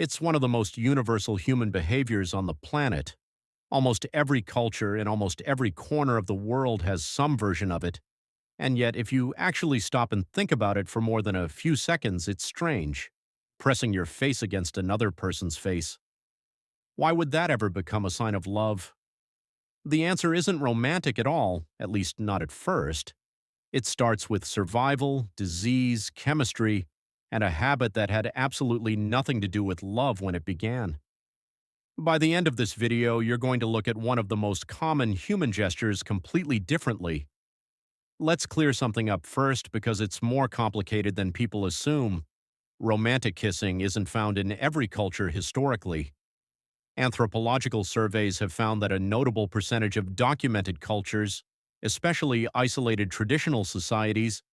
It's one of the most universal human behaviors on the planet. Almost every culture in almost every corner of the world has some version of it, and yet if you actually stop and think about it for more than a few seconds, it's strange. Pressing your face against another person's face. Why would that ever become a sign of love? The answer isn't romantic at all, at least not at first. It starts with survival, disease, chemistry, and a habit that had absolutely nothing to do with love when it began. By the end of this video, you're going to look at one of the most common human gestures completely differently. Let's clear something up first because it's more complicated than people assume. Romantic kissing isn't found in every culture historically. Anthropological surveys have found that a notable percentage of documented cultures, especially isolated traditional societies,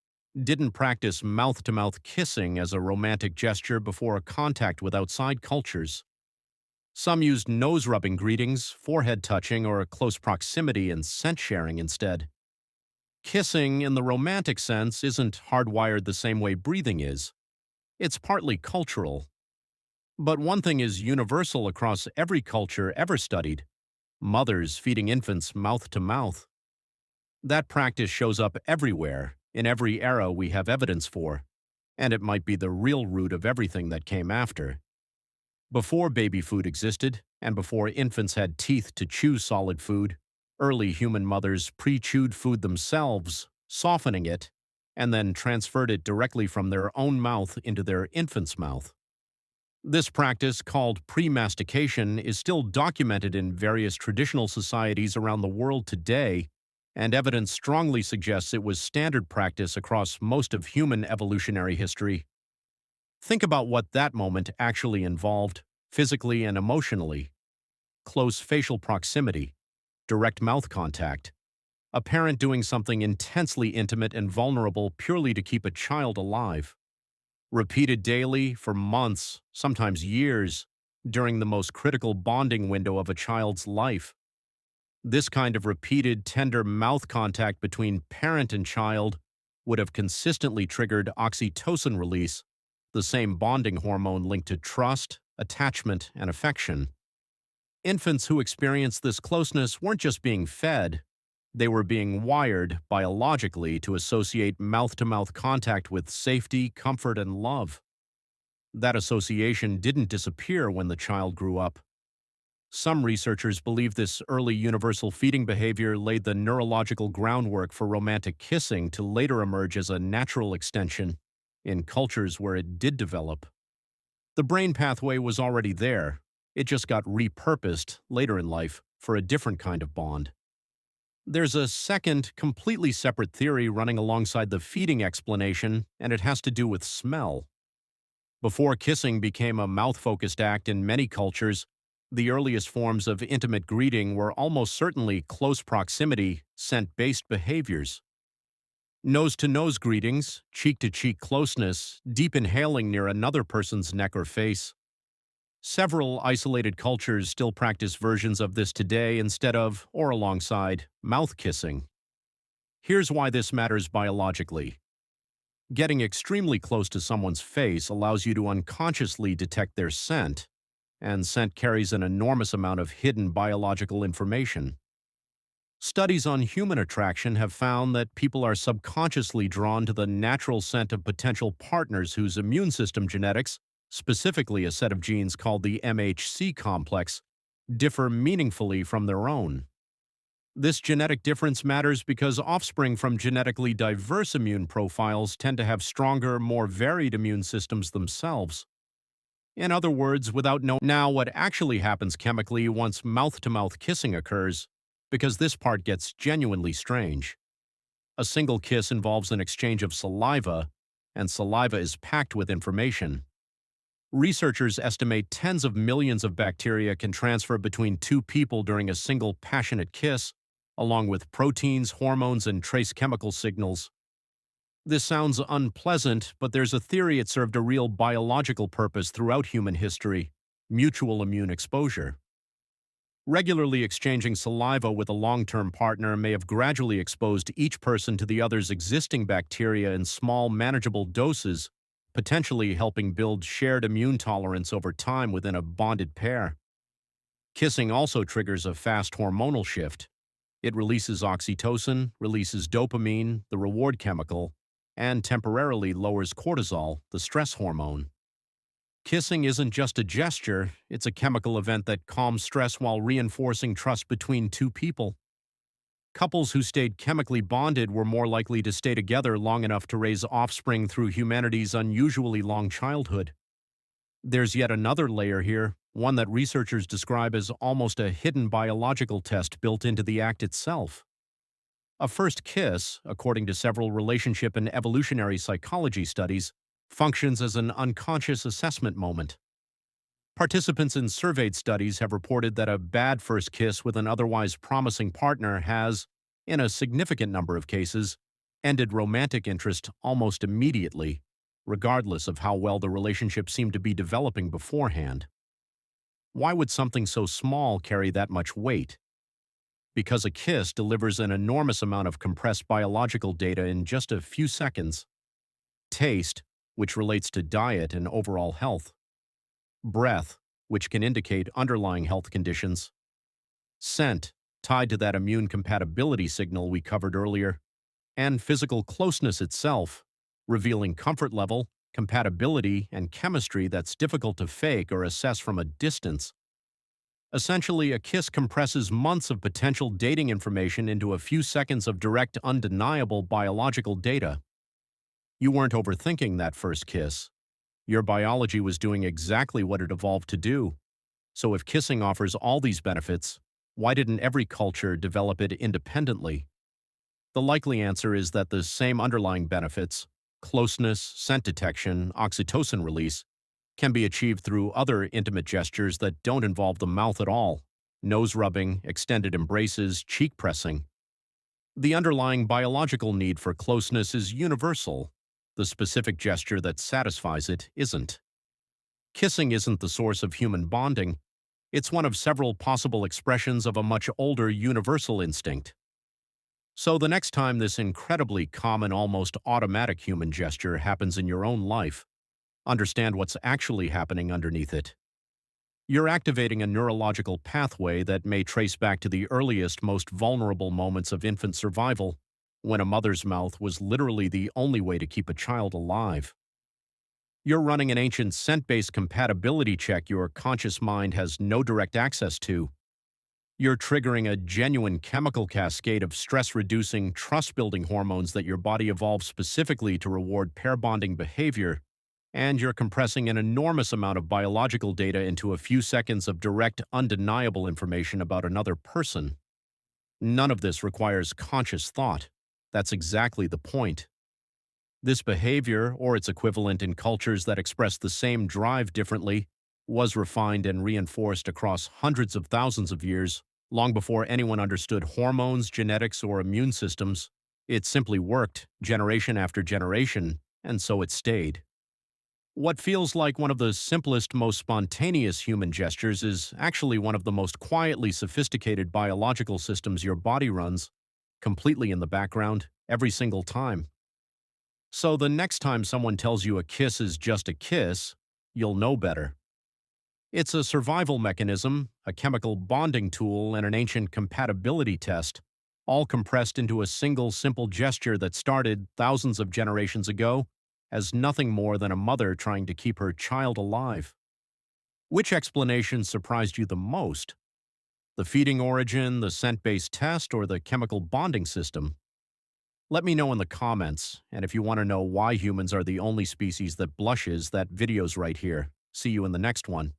didn't practice mouth-to-mouth kissing as a romantic gesture before a contact with outside cultures. Some used nose-rubbing greetings, forehead touching, or close proximity and scent sharing instead. Kissing, in the romantic sense, isn't hardwired the same way breathing is. It's partly cultural. But one thing is universal across every culture ever studied: mothers feeding infants mouth to mouth. That practice shows up everywhere, in every era we have evidence for, and it might be the real root of everything that came after. Before baby food existed, and before infants had teeth to chew solid food, early human mothers pre-chewed food themselves, softening it, and then transferred it directly from their own mouth into their infant's mouth. This practice, called pre-mastication, is still documented in various traditional societies around the world today, and evidence strongly suggests it was standard practice across most of human evolutionary history. Think about what that moment actually involved, physically and emotionally. Close facial proximity, direct mouth contact, a parent doing something intensely intimate and vulnerable purely to keep a child alive. Repeated daily, for months, sometimes years, during the most critical bonding window of a child's life. This kind of repeated, tender mouth contact between parent and child would have consistently triggered oxytocin release, the same bonding hormone linked to trust, attachment, and affection. Infants who experienced this closeness weren't just being fed, they were being wired biologically to associate mouth-to-mouth contact with safety, comfort, and love. That association didn't disappear when the child grew up. Some researchers believe this early universal feeding behavior laid the neurological groundwork for romantic kissing to later emerge as a natural extension in cultures where it did develop. The brain pathway was already there. It just got repurposed later in life for a different kind of bond. There's a second, completely separate theory running alongside the feeding explanation, and it has to do with smell. Before kissing became a mouth-focused act in many cultures, the earliest forms of intimate greeting were almost certainly close proximity, scent-based behaviors. Nose-to-nose greetings, cheek-to-cheek closeness, deep inhaling near another person's neck or face. Several isolated cultures still practice versions of this today instead of, or alongside, mouth kissing. Here's why this matters biologically. Getting extremely close to someone's face allows you to unconsciously detect their scent, and scent carries an enormous amount of hidden biological information. Studies on human attraction have found that people are subconsciously drawn to the natural scent of potential partners whose immune system genetics, specifically a set of genes called the MHC complex, differ meaningfully from their own. This genetic difference matters because offspring from genetically diverse immune profiles tend to have stronger, more varied immune systems themselves. In other words, without knowing now what actually happens chemically once mouth-to-mouth kissing occurs, because this part gets genuinely strange. A single kiss involves an exchange of saliva, and saliva is packed with information. Researchers estimate tens of millions of bacteria can transfer between two people during a single passionate kiss, along with proteins, hormones, and trace chemical signals. This sounds unpleasant, but there's a theory it served a real biological purpose throughout human history: mutual immune exposure. Regularly exchanging saliva with a long-term partner may have gradually exposed each person to the other's existing bacteria in small, manageable doses, potentially helping build shared immune tolerance over time within a bonded pair. Kissing also triggers a fast hormonal shift. It releases oxytocin, releases dopamine, the reward chemical, and temporarily lowers cortisol, the stress hormone. Kissing isn't just a gesture, it's a chemical event that calms stress while reinforcing trust between two people. Couples who stayed chemically bonded were more likely to stay together long enough to raise offspring through humanity's unusually long childhood. There's yet another layer here, one that researchers describe as almost a hidden biological test built into the act itself. A first kiss, according to several relationship and evolutionary psychology studies, functions as an unconscious assessment moment. Participants in surveyed studies have reported that a bad first kiss with an otherwise promising partner has, in a significant number of cases, ended romantic interest almost immediately, regardless of how well the relationship seemed to be developing beforehand. Why would something so small carry that much weight? Because a kiss delivers an enormous amount of compressed biological data in just a few seconds. Taste, which relates to diet and overall health. Breath, which can indicate underlying health conditions. Scent, tied to that immune compatibility signal we covered earlier. And physical closeness itself, revealing comfort level, compatibility, and chemistry that's difficult to fake or assess from a distance. Essentially, a kiss compresses months of potential dating information into a few seconds of direct, undeniable biological data. You weren't overthinking that first kiss. Your biology was doing exactly what it evolved to do. So if kissing offers all these benefits, why didn't every culture develop it independently? The likely answer is that the same underlying benefits, closeness, scent detection, oxytocin release, can be achieved through other intimate gestures that don't involve the mouth at all: nose rubbing, extended embraces, cheek pressing. The underlying biological need for closeness is universal. The specific gesture that satisfies it isn't. Kissing isn't the source of human bonding. It's one of several possible expressions of a much older universal instinct. So the next time this incredibly common, almost automatic human gesture happens in your own life, understand what's actually happening underneath it. You're activating a neurological pathway that may trace back to the earliest, most vulnerable moments of infant survival, when a mother's mouth was literally the only way to keep a child alive. You're running an ancient scent-based compatibility check your conscious mind has no direct access to. You're triggering a genuine chemical cascade of stress-reducing, trust-building hormones that your body evolved specifically to reward pair-bonding behavior, and you're compressing an enormous amount of biological data into a few seconds of direct, undeniable information about another person. None of this requires conscious thought. That's exactly the point. This behavior, or its equivalent in cultures that express the same drive differently, was refined and reinforced across hundreds of thousands of years, long before anyone understood hormones, genetics, or immune systems. It simply worked, generation after generation, and so it stayed. What feels like one of the simplest, most spontaneous human gestures is actually one of the most quietly sophisticated biological systems your body runs, completely in the background, every single time. So the next time someone tells you a kiss is just a kiss, you'll know better. It's a survival mechanism, a chemical bonding tool, and an ancient compatibility test, all compressed into a single simple gesture that started thousands of generations ago as nothing more than a mother trying to keep her child alive. Which explanation surprised you the most? The feeding origin, the scent-based test, or the chemical bonding system? Let me know in the comments, and if you want to know why humans are the only species that blushes, that video's right here. See you in the next one.